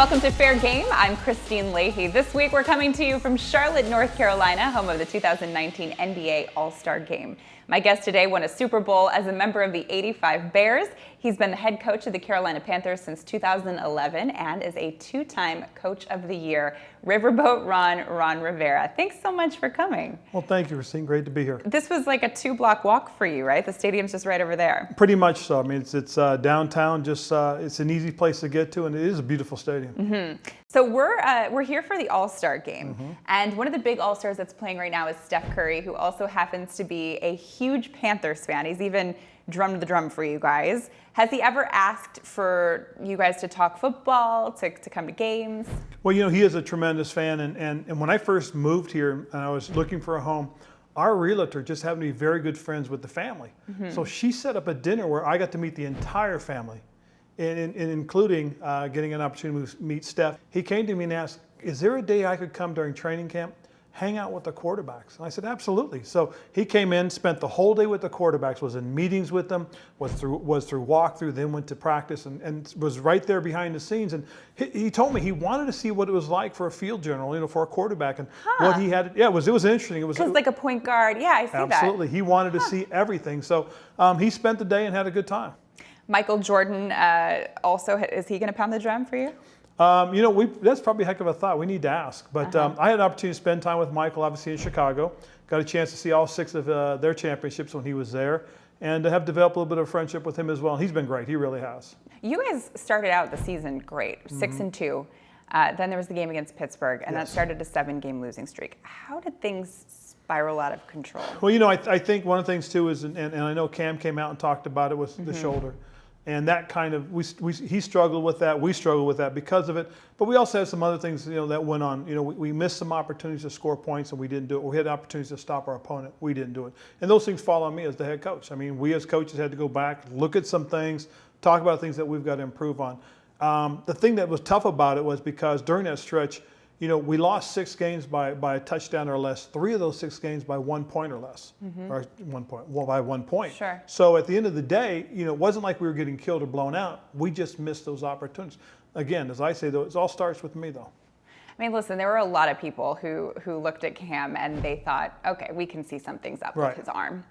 Welcome to Fair Game. I'm Kristine Leahy. This week we're coming to you from Charlotte, North Carolina, home of the 2019 NBA All-Star Game. My guest today won a Super Bowl as a member of the '85 Bears. He's been the head coach of the Carolina Panthers since 2011 and is a two-time Coach of the Year. Riverboat Ron Rivera. Thanks so much for coming. Well, thank you, Kristine. Great to be here. This was like a 2-block walk for you, right? The stadium's just right over there. Pretty much so. I mean, it's downtown. Just it's an easy place to get to, and it is a beautiful stadium. Mm-hmm. So we're here for the All-Star Game, and one of the big All-Stars that's playing right now is Steph Curry, who also happens to be a huge Panthers fan. He's even drummed the drum for you guys. Has he ever asked for you guys to talk football, to come to games? Well, you know, he is a tremendous fan, and when I first moved here and I was looking for a home, our realtor just happened to be very good friends with the family. So she set up a dinner where I got to meet the entire family, and including getting an opportunity to meet Steph. He came to me and asked, is there a day I could come during training camp, hang out with the quarterbacks? And I said, absolutely. So he came in, spent the whole day with the quarterbacks, was in meetings with them, was through walkthrough, then went to practice, and was right there behind the scenes. And he told me he wanted to see what it was like for a field general, you know, for a quarterback, and what he had. Yeah, it was interesting. It was like a point guard. Yeah, I see that. Absolutely. He wanted to see everything. So he spent the day and had a good time. Michael Jordan also, is he going to pound the drum for you? You know, that's probably a heck of a thought. We need to ask. But I had an opportunity to spend time with Michael, obviously, in Chicago. Got a chance to see all 6 of their championships when he was there, and to have developed a little bit of friendship with him as well. And he's been great. He really has. You guys started out the season great, 6-2. Then there was the game against Pittsburgh, and that started a 7-game losing streak. How did things spiral out of control? Well, you know, I think one of the things, too, is, and I know Cam came out and talked about it, was the shoulder. And that kind of, he struggled with that, we struggled with that because of it. But we also had some other things, you know, that went on. You know, we missed some opportunities to score points and we didn't do it. We had opportunities to stop our opponent, we didn't do it. And those things fall on me as the head coach. I mean, we as coaches had to go back, look at some things, talk about things that we've got to improve on. The thing that was tough about it was because during that stretch, you know, we lost 6 games by a touchdown or less. 3 of those 6 games by 1 point or less, or 1 point, well, by 1 point. Sure. So at the end of the day, you know, it wasn't like we were getting killed or blown out. We just missed those opportunities. Again, as I say, though, it all starts with me, though. I mean, listen, there were a lot of people who looked at Cam and they thought, okay, we can see something's up with his arm.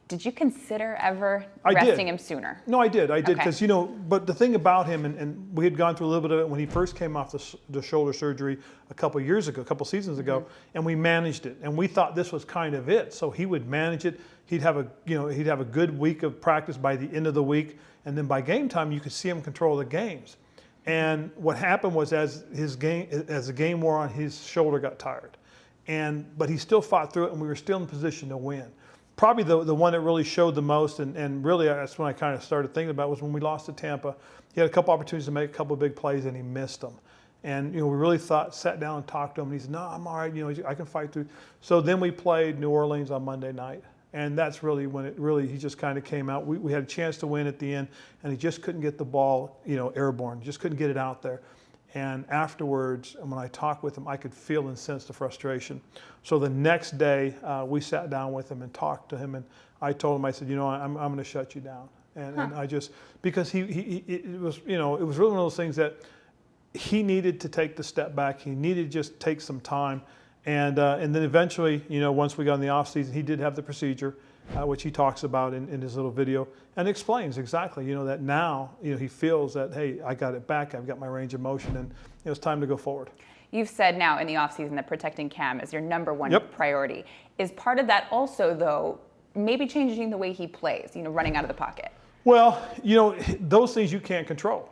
Did you consider ever resting him sooner? No, I did, because, you know, but the thing about him, and we had gone through a little bit of it when he first came off the shoulder surgery a couple years ago, a couple seasons ago, and we managed it, and we thought this was kind of it. So he would manage it. He'd have a good week of practice by the end of the week, and then by game time, you could see him control the games. And what happened was, as the game wore on, his shoulder got tired, but he still fought through it, and we were still in position to win. Probably the one that really showed the most, and really that's when I kind of started thinking about, was when we lost to Tampa. He had a couple opportunities to make a couple of big plays, and he missed them. And, you know, we really sat down and talked to him, and he said, no, I'm all right, you know, I can fight through. So then we played New Orleans on Monday night, and that's really when he just kind of came out. We had a chance to win at the end, and he just couldn't get the ball, you know, airborne, just couldn't get it out there. And afterwards, when I talked with him, I could feel and sense the frustration. So the next day, we sat down with him and talked to him, and I told him, I said, you know, I'm going to shut you down. And I just, because it was, you know, it was really one of those things that he needed to take the step back. He needed to just take some time. And then eventually, you know, once we got in the off season, he did have the procedure, which he talks about in his little video, and explains exactly, you know, that now, you know, he feels that, hey, I got it back, I've got my range of motion, and it's time to go forward. You've said now in the offseason that protecting Cam is your #1 priority. Is part of that also, though, maybe changing the way he plays, you know, running out of the pocket? Well, you know, those things you can't control.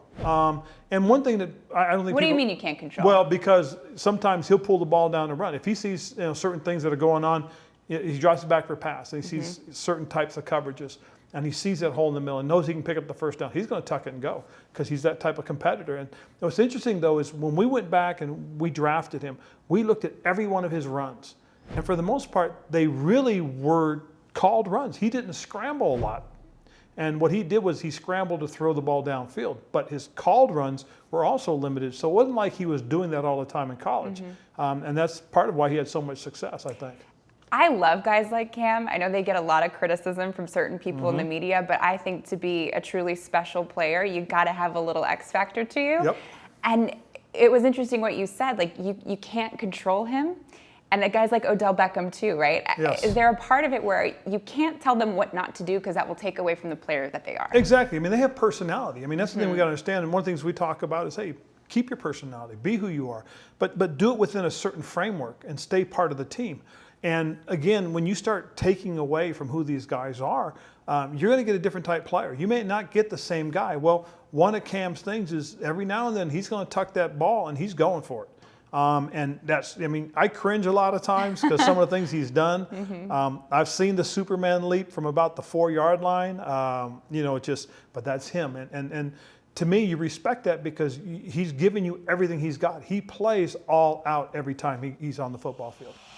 And one thing that I don't think What do you mean you can't control? Well, because sometimes he'll pull the ball down and run. If he sees, you know, certain things that are going on, he drops it back for a pass, and he sees certain types of coverages, and he sees that hole in the middle and knows he can pick up the first down. He's going to tuck it and go because he's that type of competitor. And what's interesting, though, is when we went back and we drafted him, we looked at every one of his runs. And for the most part, they really were called runs. He didn't scramble a lot. And what he did was he scrambled to throw the ball downfield. But his called runs were also limited. So it wasn't like he was doing that all the time in college. And that's part of why he had so much success, I think. I love guys like Cam. I know they get a lot of criticism from certain people in the media, but I think to be a truly special player, you got to have a little X factor to you. Yep. And it was interesting what you said. Like, you can't control him. And the guys like Odell Beckham too, right? Yes. Is there a part of it where you can't tell them what not to do because that will take away from the player that they are? Exactly. I mean, they have personality. I mean, that's the thing we got to understand. And one of the things we talk about is, hey, keep your personality, be who you are, but do it within a certain framework and stay part of the team. And again, when you start taking away from who these guys are, you're going to get a different type player. You may not get the same guy. Well, one of Cam's things is every now and then he's going to tuck that ball and he's going for it. And that's, I mean, I cringe a lot of times because some of the things he's done. I've seen the Superman leap from about the 4-yard line. You know, but that's him. And to me, you respect that because he's giving you everything he's got. He plays all out every time he's on the football field.